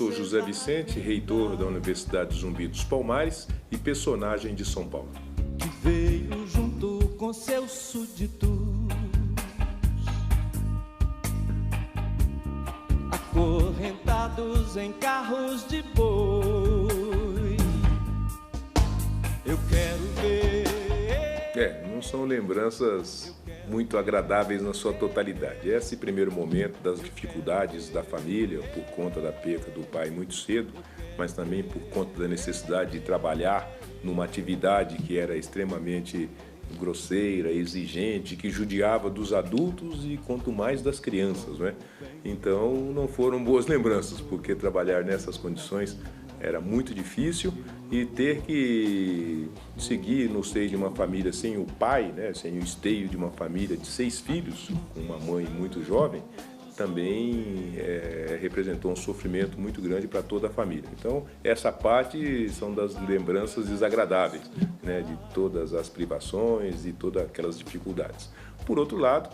sou José Vicente, reitor da Universidade Zumbi dos Palmares e personagem de São Paulo. Que veio junto com seus súditos, acorrentados em carros de boi. Eu quero ver. Não são lembranças muito agradáveis na sua totalidade. Esse primeiro momento das dificuldades da família, por conta da perda do pai muito cedo, mas também por conta da necessidade de trabalhar numa atividade que era extremamente grosseira, exigente, que judiava dos adultos e quanto mais das crianças, né? Então não foram boas lembranças, porque trabalhar nessas condições era muito difícil e ter que seguir no seio de uma família sem o pai, né, sem o esteio de uma família de 6 filhos, com uma mãe muito jovem, também representou um sofrimento muito grande para toda a família. Então, essa parte são das lembranças desagradáveis, né, de todas as privações e todas aquelas dificuldades. Por outro lado,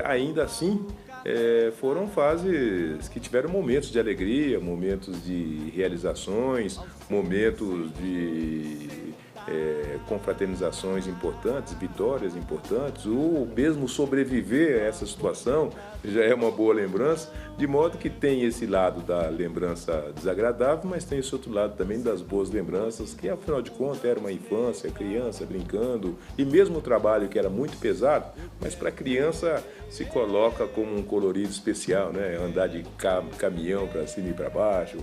ainda assim, foram fases que tiveram momentos de alegria, momentos de realizações, momentos de confraternizações importantes, vitórias importantes, ou mesmo sobreviver a essa situação já é uma boa lembrança, de modo que tem esse lado da lembrança desagradável, mas tem esse outro lado também das boas lembranças, que afinal de contas era uma infância, criança brincando, e mesmo o trabalho que era muito pesado, mas para a criança se coloca como um colorido especial, né? Andar de caminhão para cima e para baixo,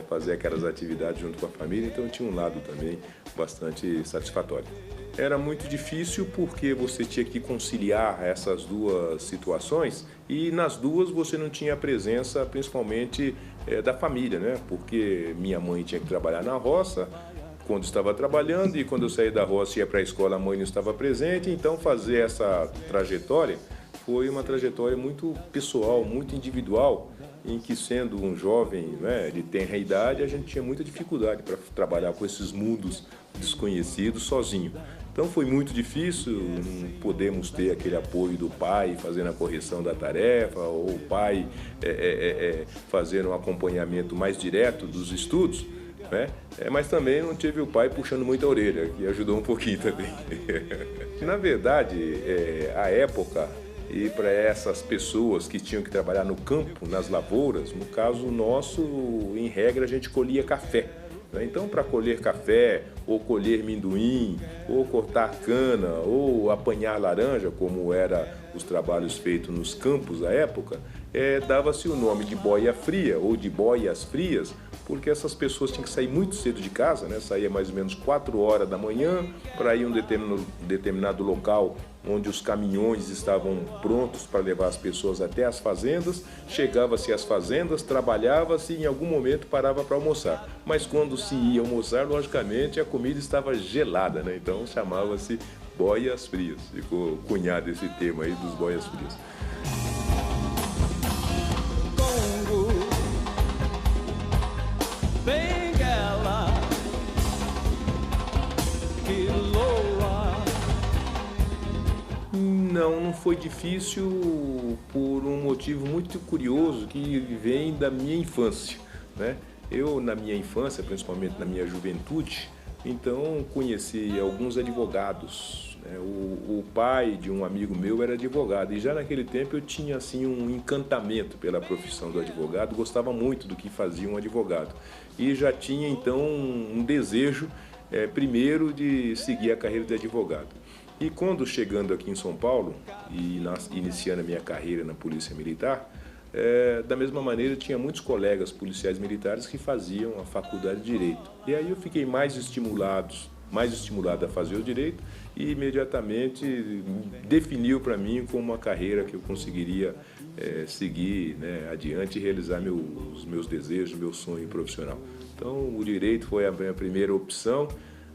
fazer aquelas atividades junto com a família, então tinha um lado também bastante satisfatório. Era muito difícil porque você tinha que conciliar essas duas situações e nas duas você não tinha a presença principalmente da família, né? Porque minha mãe tinha que trabalhar na roça quando estava trabalhando e quando eu saía da roça e ia para a escola a mãe não estava presente, então fazer essa trajetória foi uma trajetória muito pessoal, muito individual, em que sendo um jovem, né, de tenra idade, a gente tinha muita dificuldade para trabalhar com esses mundos desconhecidos sozinho. Então foi muito difícil, não podemos ter aquele apoio do pai fazendo a correção da tarefa, ou o pai fazendo um acompanhamento mais direto dos estudos, né? Mas também não tive o pai puxando muita orelha, que ajudou um pouquinho também. Na verdade, a época, e para essas pessoas que tinham que trabalhar no campo, nas lavouras, no caso nosso, em regra, a gente colhia café. Então, para colher café, ou colher minduim, ou cortar cana, ou apanhar laranja, como eram os trabalhos feitos nos campos à época, dava-se o nome de boia fria ou de boias frias, porque essas pessoas tinham que sair muito cedo de casa, né? Saía mais ou menos 4 horas da manhã para ir a um determinado local onde os caminhões estavam prontos para levar as pessoas até as fazendas. Chegava-se às fazendas, trabalhava-se e em algum momento parava para almoçar. Mas quando se ia almoçar, logicamente, a comida estava gelada, né? Então chamava-se boias frias. Ficou cunhado esse termo aí dos boias frias. Não foi difícil por um motivo muito curioso que vem da minha infância, né? Eu, na minha infância, principalmente na minha juventude, então conheci alguns advogados, né? O pai de um amigo meu era advogado e já naquele tempo eu tinha assim um encantamento pela profissão do advogado, gostava muito do que fazia um advogado e já tinha então um desejo primeiro de seguir a carreira de advogado. E quando chegando aqui em São Paulo e iniciando a minha carreira na Polícia Militar, da mesma maneira tinha muitos colegas policiais militares que faziam a faculdade de Direito. E aí eu fiquei mais estimulado a fazer o Direito e imediatamente definiu para mim como uma carreira que eu conseguiria seguir, né, adiante e realizar os meus desejos, meu sonho profissional. Então o Direito foi a minha primeira opção.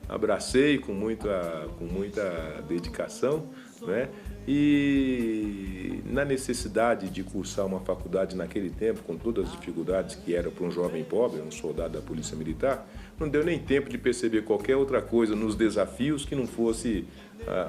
Abracei com muita dedicação, né? E na necessidade de cursar uma faculdade naquele tempo, com todas as dificuldades que era para um jovem pobre, um soldado da Polícia Militar, não deu nem tempo de perceber qualquer outra coisa nos desafios que não fosse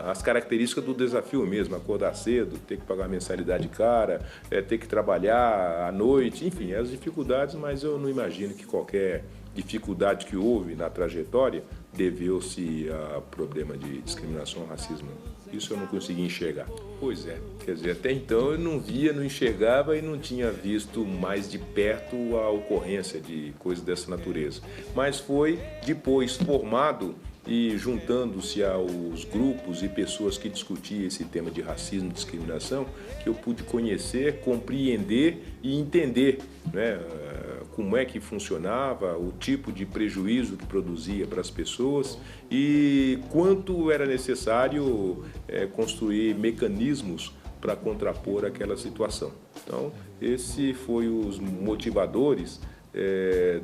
as características do desafio mesmo, acordar cedo, ter que pagar mensalidade cara, ter que trabalhar à noite, enfim, as dificuldades, mas eu não imagino que qualquer dificuldade que houve na trajetória deveu-se a problema de discriminação ou racismo. Isso eu não consegui enxergar. Pois é, quer dizer, até então eu não via, não enxergava e não tinha visto mais de perto a ocorrência de coisas dessa natureza. Mas foi depois formado e juntando-se aos grupos e pessoas que discutiam esse tema de racismo e discriminação, que eu pude conhecer, compreender e entender, né, como é que funcionava, o tipo de prejuízo que produzia para as pessoas e quanto era necessário construir mecanismos para contrapor aquela situação. Então, esse foi os motivadores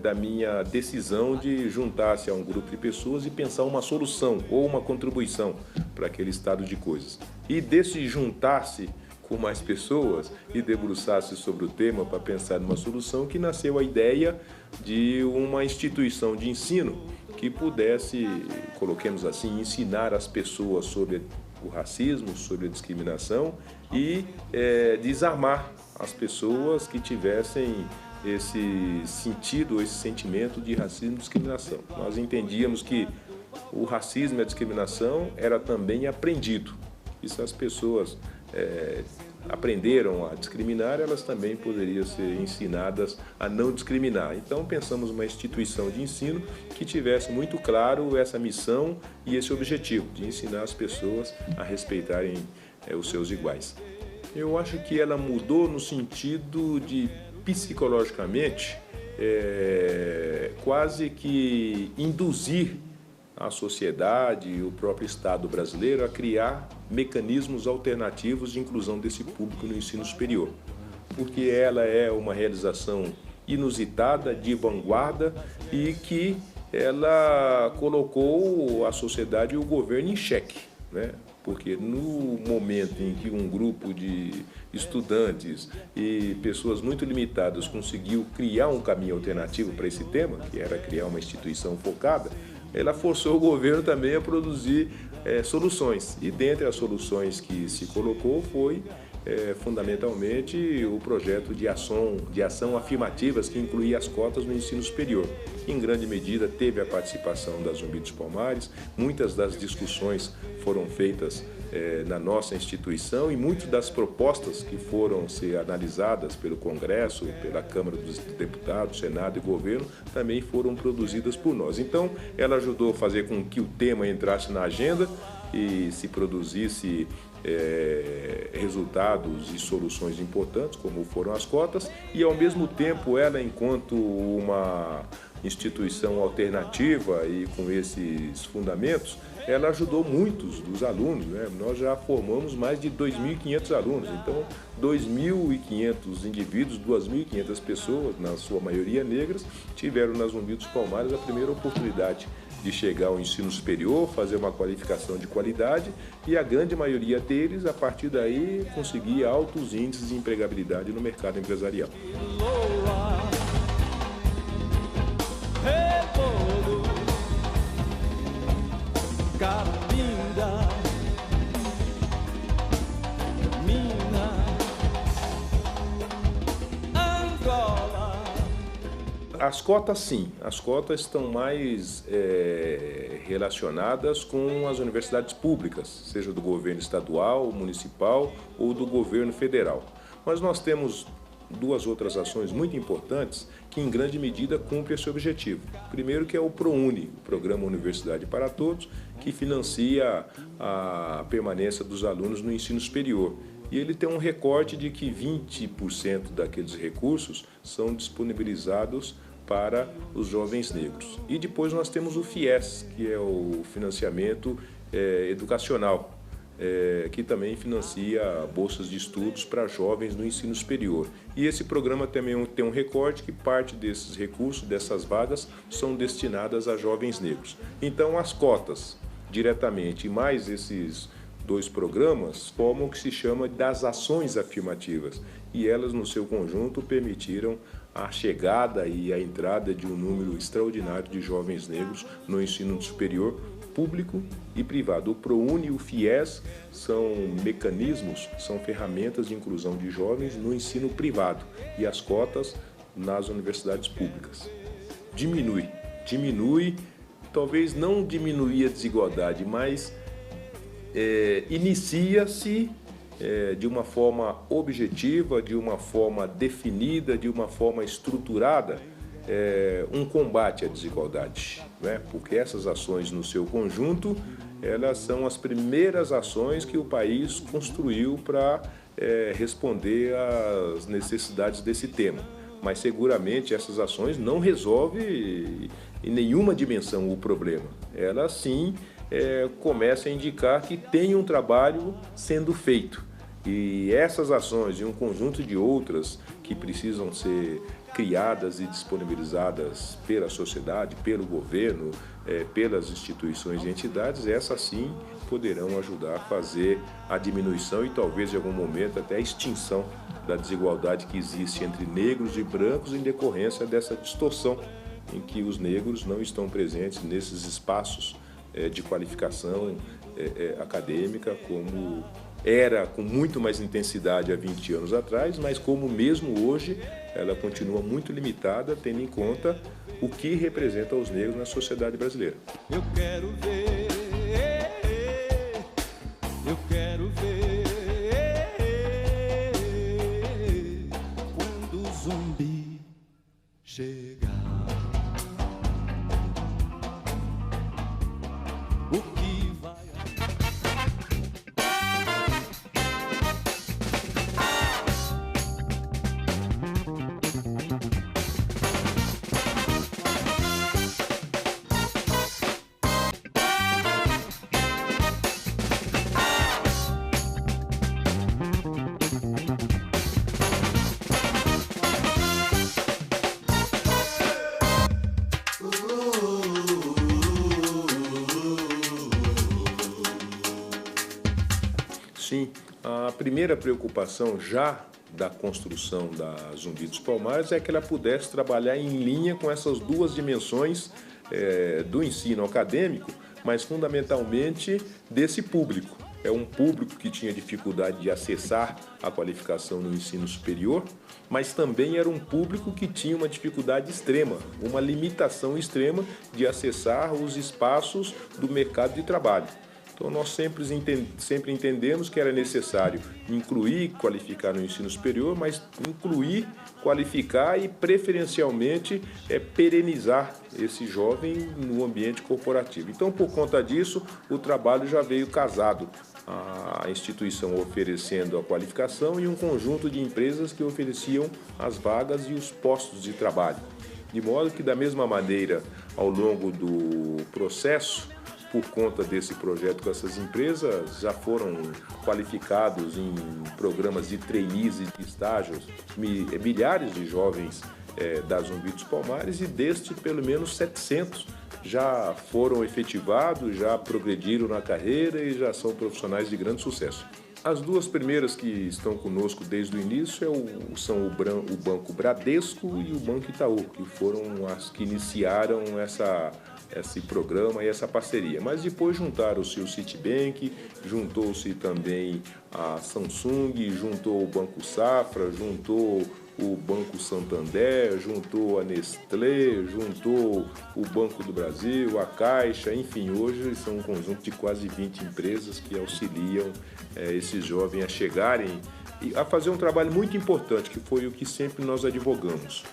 da minha decisão de juntar-se a um grupo de pessoas e pensar uma solução ou uma contribuição para aquele estado de coisas. E desse juntar-se com mais pessoas e debruçar-se sobre o tema para pensar numa solução que nasceu a ideia de uma instituição de ensino que pudesse, coloquemos assim, ensinar as pessoas sobre o racismo, sobre a discriminação e desarmar as pessoas que tivessem esse sentido, esse sentimento de racismo e discriminação. Nós entendíamos que o racismo e a discriminação era também aprendido. E se as pessoas aprenderam a discriminar, elas também poderiam ser ensinadas a não discriminar. Então pensamos uma instituição de ensino que tivesse muito claro essa missão e esse objetivo, de ensinar as pessoas a respeitarem os seus iguais. Eu acho que ela mudou no sentido de, psicologicamente, quase que induzir a sociedade e o próprio Estado brasileiro a criar mecanismos alternativos de inclusão desse público no ensino superior, porque ela é uma realização inusitada, de vanguarda e que ela colocou a sociedade e o governo em xeque, né? Porque no momento em que um grupo de estudantes e pessoas muito limitadas conseguiu criar um caminho alternativo para esse tema, que era criar uma instituição focada, ela forçou o governo também a produzir soluções. E dentre as soluções que se colocou foi fundamentalmente o projeto de ação afirmativas que incluía as cotas no ensino superior. Em grande medida teve a participação da Zumbi dos Palmares, muitas das discussões foram feitas na nossa instituição e muitas das propostas que foram ser analisadas pelo Congresso, pela Câmara dos Deputados, Senado e Governo também foram produzidas por nós. Então, ela ajudou a fazer com que o tema entrasse na agenda e se produzisse resultados e soluções importantes, como foram as cotas, e ao mesmo tempo ela, enquanto uma instituição alternativa e com esses fundamentos, ela ajudou muitos dos alunos, né? Nós já formamos mais de 2.500 alunos, então 2.500 indivíduos, 2.500 pessoas, na sua maioria negras, tiveram na Zumbi dos Palmares a primeira oportunidade de chegar ao ensino superior, fazer uma qualificação de qualidade e a grande maioria deles, a partir daí, conseguir altos índices de empregabilidade no mercado empresarial. As cotas, sim. As cotas estão mais relacionadas com as universidades públicas, seja do governo estadual, municipal ou do governo federal. Mas nós temos duas outras ações muito importantes que, em grande medida, cumprem esse objetivo. Primeiro, que é o ProUni, o Programa Universidade para Todos, que financia a permanência dos alunos no ensino superior. E ele tem um recorte de que 20% daqueles recursos são disponibilizados para os jovens negros. E depois nós temos o FIES, que é o financiamento educacional, que também financia bolsas de estudos para jovens no ensino superior. E esse programa também tem um recorte que parte desses recursos, dessas vagas, são destinadas a jovens negros. Então as cotas, diretamente, e mais esses dois programas, formam o que se chama das ações afirmativas, e elas, no seu conjunto, permitiram a chegada e a entrada de um número extraordinário de jovens negros no ensino superior público e privado. O ProUni e o FIES são mecanismos, são ferramentas de inclusão de jovens no ensino privado e as cotas nas universidades públicas. Diminui, talvez não diminuir a desigualdade, mas inicia-se de uma forma objetiva, de uma forma definida, de uma forma estruturada, um combate à desigualdade, né? Porque essas ações no seu conjunto, elas são as primeiras ações que o país construiu para responder às necessidades desse tema. Mas seguramente essas ações não resolvem em nenhuma dimensão o problema. Elas sim começam a indicar que tem um trabalho sendo feito. E essas ações e um conjunto de outras que precisam ser criadas e disponibilizadas pela sociedade, pelo governo, pelas instituições e entidades, essas sim poderão ajudar a fazer a diminuição e talvez em algum momento até a extinção da desigualdade que existe entre negros e brancos em decorrência dessa distorção em que os negros não estão presentes nesses espaços de qualificação acadêmica como era com muito mais intensidade há 20 anos atrás, mas como mesmo hoje ela continua muito limitada, tendo em conta o que representa os negros na sociedade brasileira. Eu quero ver quando o zumbi chegar. O que vai Sim, a primeira preocupação já da construção da Zumbi dos Palmares é que ela pudesse trabalhar em linha com essas duas dimensões do ensino acadêmico, mas fundamentalmente desse público. É um público que tinha dificuldade de acessar a qualificação no ensino superior, mas também era um público que tinha uma dificuldade extrema, uma limitação extrema de acessar os espaços do mercado de trabalho. Então, nós sempre entendemos que era necessário incluir, qualificar no ensino superior, mas incluir, qualificar e, preferencialmente, perenizar esse jovem no ambiente corporativo. Então, por conta disso, o trabalho já veio casado. A instituição oferecendo a qualificação e um conjunto de empresas que ofereciam as vagas e os postos de trabalho. De modo que, da mesma maneira, ao longo do processo, por conta desse projeto com essas empresas, já foram qualificados em programas de trainees e de estágios milhares de jovens da Zumbi dos Palmares e destes pelo menos 700 já foram efetivados, já progrediram na carreira e já são profissionais de grande sucesso. As duas primeiras que estão conosco desde o início são o Banco Bradesco e o Banco Itaú, que foram as que iniciaram esse programa e essa parceria. Mas depois juntaram-se o Citibank, juntou-se também a Samsung, juntou o Banco Safra, juntou o Banco Santander, juntou a Nestlé, juntou o Banco do Brasil, a Caixa, enfim, hoje são um conjunto de quase 20 empresas que auxiliam esses jovens a chegarem e a fazer um trabalho muito importante, que foi o que sempre nós advogamos.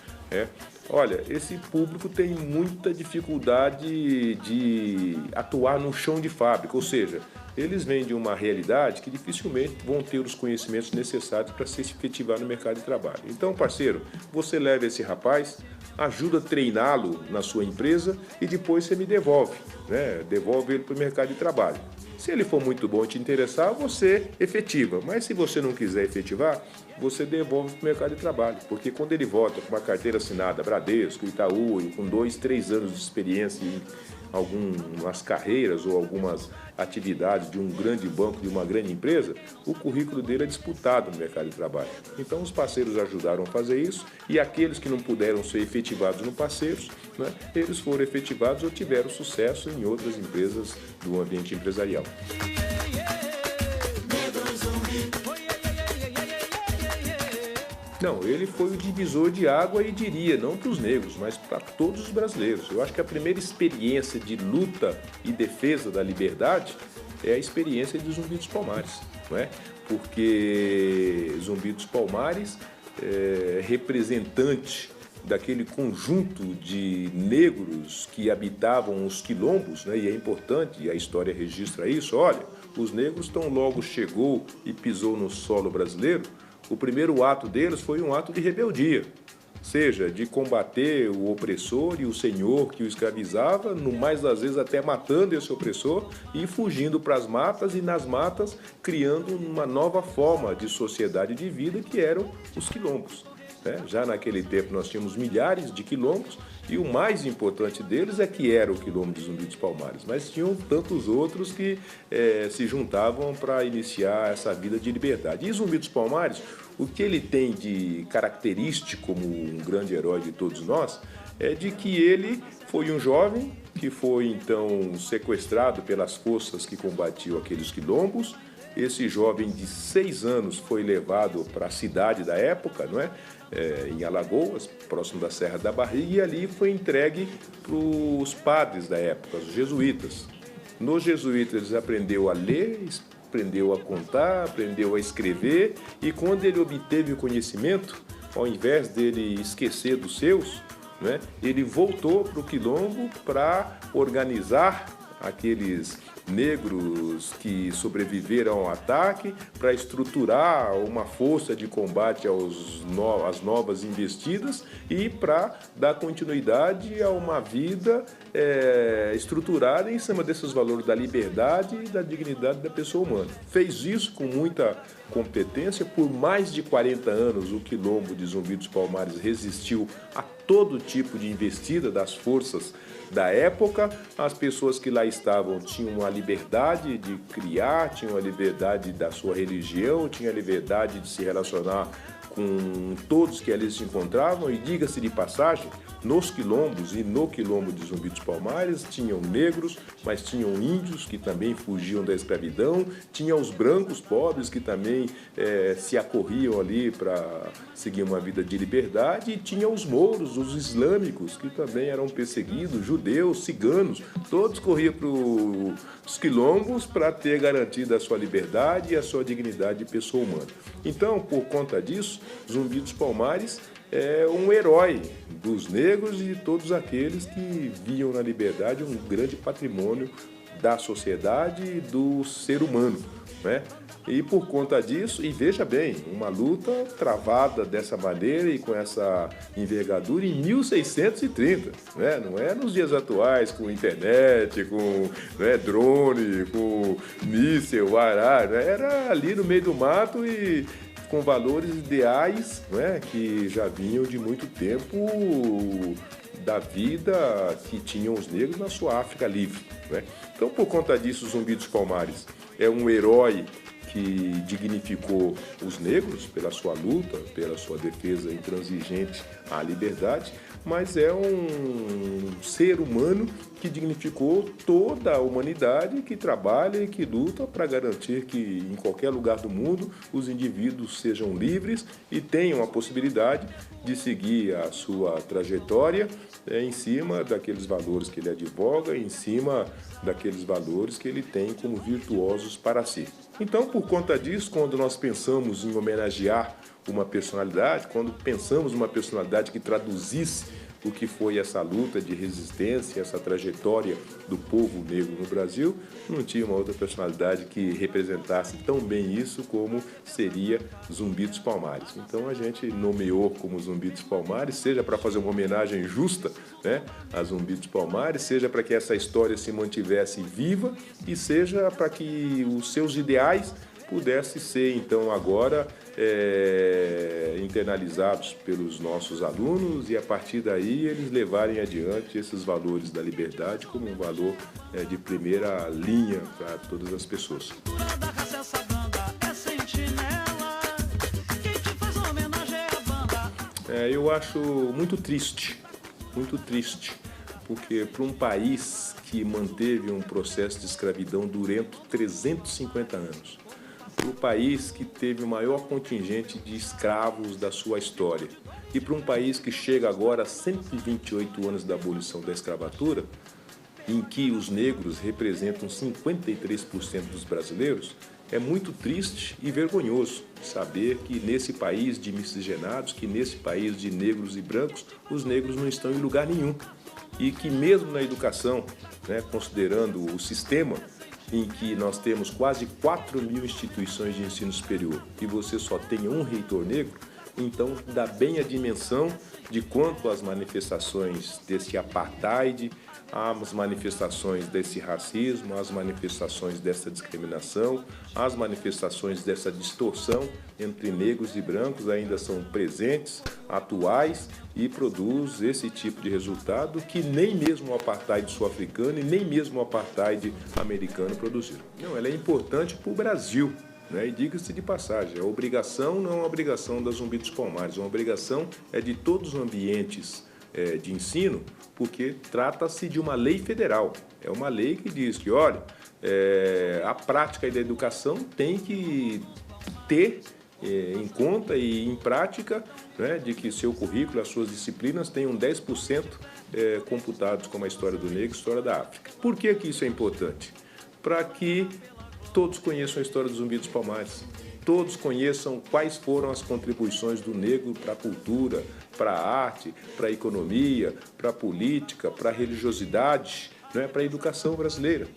Olha, esse público tem muita dificuldade de atuar no chão de fábrica, ou seja, eles vêm de uma realidade que dificilmente vão ter os conhecimentos necessários para se efetivar no mercado de trabalho. Então, parceiro, você leva esse rapaz, ajuda a treiná-lo na sua empresa e depois você me devolve, né? Devolve ele para o mercado de trabalho. Se ele for muito bom e te interessar, você efetiva. Mas se você não quiser efetivar, você devolve para o mercado de trabalho. Porque quando ele volta com uma carteira assinada, Bradesco, Itaú, e com 2, 3 anos de experiência algumas carreiras ou algumas atividades de um grande banco, de uma grande empresa, o currículo dele é disputado no mercado de trabalho. Então, os parceiros ajudaram a fazer isso e aqueles que não puderam ser efetivados no parceiros, né, eles foram efetivados ou tiveram sucesso em outras empresas do ambiente empresarial. Não, ele foi o divisor de água e diria, não para os negros, mas para todos os brasileiros. Eu acho que a primeira experiência de luta e defesa da liberdade é a experiência de Zumbi dos Palmares, não é? Porque Zumbi dos Palmares é representante daquele conjunto de negros que habitavam os quilombos, né? E é importante, e a história registra isso, olha, os negros tão logo chegou e pisou no solo brasileiro, o primeiro ato deles foi um ato de rebeldia, seja de combater o opressor e o senhor que o escravizava, no mais das vezes até matando esse opressor e fugindo para as matas e nas matas criando uma nova forma de sociedade de vida que eram os quilombos. Já naquele tempo nós tínhamos milhares de quilombos e o mais importante deles é que era o quilombo de Zumbi dos Palmares, mas tinham tantos outros que se juntavam para iniciar essa vida de liberdade. E Zumbi dos Palmares, o que ele tem de característico como um grande herói de todos nós é de que ele foi um jovem que foi então sequestrado pelas forças que combatiam aqueles quilombos. Esse jovem de 6 anos foi levado para a cidade da época, não é? Em Alagoas, próximo da Serra da Barriga, e ali foi entregue para os padres da época, os jesuítas. Nos jesuítas ele aprendeu a ler, aprendeu a contar, aprendeu a escrever, e quando ele obteve o conhecimento, ao invés dele esquecer dos seus, né, ele voltou para o quilombo para organizar aqueles negros que sobreviveram ao ataque, para estruturar uma força de combate às novas investidas e para dar continuidade a uma vida estruturada em cima desses valores da liberdade e da dignidade da pessoa humana. Fez isso com muita competência. Por mais de 40 anos, o quilombo de Zumbi dos Palmares resistiu a todo tipo de investida das forças da época. As pessoas que lá estavam tinham a liberdade de criar, tinham a liberdade da sua religião, tinham a liberdade de se relacionar com todos que ali se encontravam, e diga-se de passagem, nos quilombos e no quilombo de Zumbi dos Palmares tinham negros, mas tinham índios que também fugiam da escravidão, tinha os brancos pobres que também se acorriam ali para seguir uma vida de liberdade, e tinha os mouros, os islâmicos, que também eram perseguidos, judeus, ciganos, todos corriam para os quilombos para ter garantida a sua liberdade e a sua dignidade de pessoa humana. Então, por conta disso, Zumbi dos Palmares é um herói dos negros e de todos aqueles que viam na liberdade um grande patrimônio da sociedade e do ser humano, né? E por conta disso, e veja bem, uma luta travada dessa maneira e com essa envergadura em 1630, né? Não é nos dias atuais com internet, com drone, com míssil, arara, né? Era ali no meio do mato e com valores ideais, né, que já vinham de muito tempo da vida que tinham os negros na sua África livre, né? Então, por conta disso, Zumbi dos Palmares é um herói que dignificou os negros pela sua luta, pela sua defesa intransigente à liberdade, mas é um ser humano que dignificou toda a humanidade, que trabalha e que luta para garantir que em qualquer lugar do mundo os indivíduos sejam livres e tenham a possibilidade de seguir a sua trajetória em cima daqueles valores que ele advoga, em cima daqueles valores que ele tem como virtuosos para si. Então, por conta disso, quando nós pensamos em homenagear uma personalidade, quando pensamos numa personalidade que traduzisse o que foi essa luta de resistência, essa trajetória do povo negro no Brasil, não tinha uma outra personalidade que representasse tão bem isso como seria Zumbi dos Palmares. Então a gente nomeou como Zumbi dos Palmares, seja para fazer uma homenagem justa, né, a Zumbi dos Palmares, seja para que essa história se mantivesse viva e seja para que os seus ideais pudesse ser, então, agora internalizados pelos nossos alunos e, a partir daí, eles levarem adiante esses valores da liberdade como um valor de primeira linha para todas as pessoas. Eu acho muito triste, porque para um país que manteve um processo de escravidão durante 350 anos, para o país que teve o maior contingente de escravos da sua história, e para um país que chega agora a 128 anos da abolição da escravatura, em que os negros representam 53% dos brasileiros, é muito triste e vergonhoso saber que nesse país de miscigenados, que nesse país de negros e brancos, os negros não estão em lugar nenhum. E que mesmo na educação, considerando o sistema em que nós temos quase 4.000 instituições de ensino superior e você só tem um reitor negro, então dá bem a dimensão de quanto as manifestações desse apartheid, as manifestações desse racismo, as manifestações dessa discriminação, as manifestações dessa distorção entre negros e brancos ainda são presentes, atuais e produz esse tipo de resultado que nem mesmo o apartheid sul-africano e nem mesmo o apartheid americano produziram. Não, ela é importante para o Brasil. E diga-se de passagem, a obrigação não é uma obrigação da Zumbi dos Palmares, uma obrigação é de todos os ambientes de ensino, porque trata-se de uma lei federal. É uma lei que diz que, olha, a prática da educação tem que ter em conta e em prática de que seu currículo, as suas disciplinas tenham 10% computados como a história do negro e a história da África. Por que isso é importante? Para que todos conheçam a história do Zumbi dos Palmares, todos conheçam quais foram as contribuições do negro para a cultura, para a arte, para a economia, para a política, para a religiosidade, para a educação brasileira.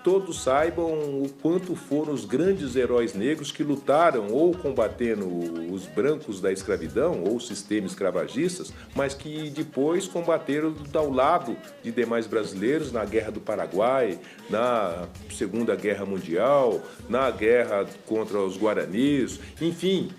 Todos saibam o quanto foram os grandes heróis negros que lutaram ou combatendo os brancos da escravidão ou sistemas escravagistas, mas que depois combateram ao lado de demais brasileiros na Guerra do Paraguai, na Segunda Guerra Mundial, na guerra contra os Guaranis, enfim,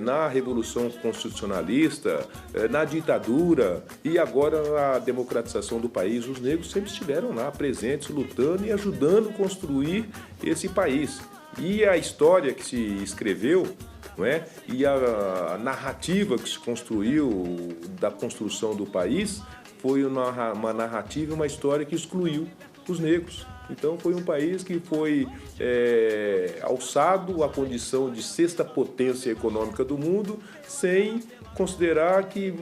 na Revolução Constitucionalista, na ditadura e agora na democratização do país. Os negros sempre estiveram lá presentes, lutando e ajudando a construir esse país. E a história que se escreveu, e a narrativa que se construiu da construção do país foi uma narrativa, uma história que excluiu os negros. Então foi um país que foi alçado à condição de sexta potência econômica do mundo sem considerar que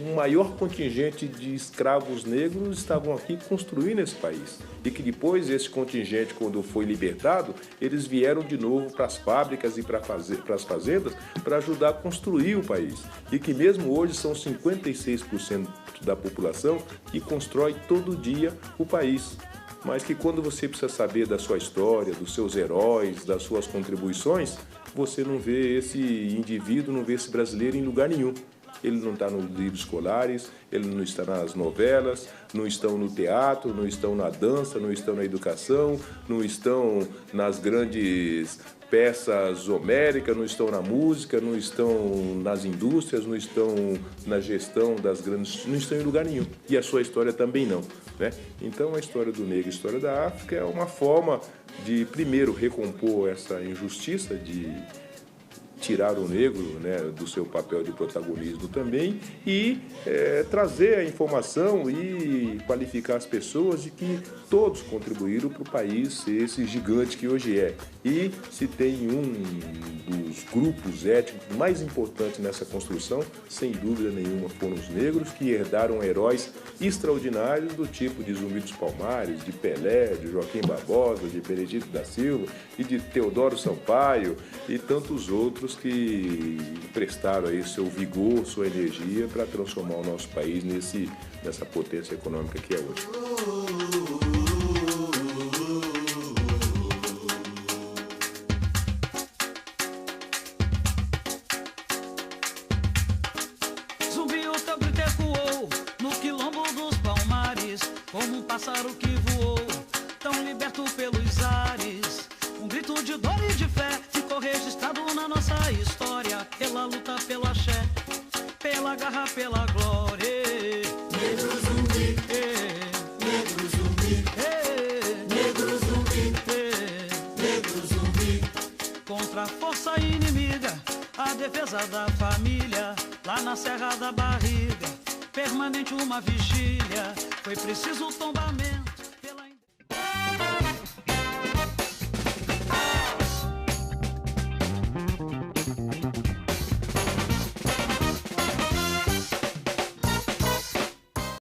um maior contingente de escravos negros estavam aqui construindo esse país. E que depois esse contingente, quando foi libertado, eles vieram de novo para as fábricas e para as fazendas para ajudar a construir o país. E que mesmo hoje são 56% da população que constrói todo dia o país. Mas que quando você precisa saber da sua história, dos seus heróis, das suas contribuições, você não vê esse indivíduo, não vê esse brasileiro em lugar nenhum. Ele não está nos livros escolares, ele não está nas novelas, não estão no teatro, não estão na dança, não estão na educação, não estão nas grandes peças homéricas, não estão na música, não estão nas indústrias, não estão na gestão das grandes... não estão em lugar nenhum. E a sua história também não. Então a história do negro e a história da África é uma forma de, primeiro, recompor essa injustiça de tirar o negro do seu papel de protagonismo também e trazer a informação e qualificar as pessoas de que todos contribuíram para o país ser esse gigante que hoje é. E se tem um dos grupos étnicos mais importantes nessa construção, sem dúvida nenhuma, foram os negros que herdaram heróis extraordinários do tipo de Zumbi dos Palmares, de Pelé, de Joaquim Barbosa, de Benedito da Silva e de Teodoro Sampaio e tantos outros que prestaram aí seu vigor, sua energia para transformar o nosso país nessa potência econômica que é hoje. Zumbi o teu grito ecoou no quilombo dos Palmares, como um pássaro que voou, tão liberto pelos ares. Um grito de dor e de fé ficou registrado na nossa história. Pela luta, pelo axé, pela garra, pela glória. Negro zumbi, negro zumbi, negro zumbi, negro zumbi. Contra a força inimiga, a defesa da família. Lá na Serra da Barriga, permanente uma vigília. Foi preciso o tombamento.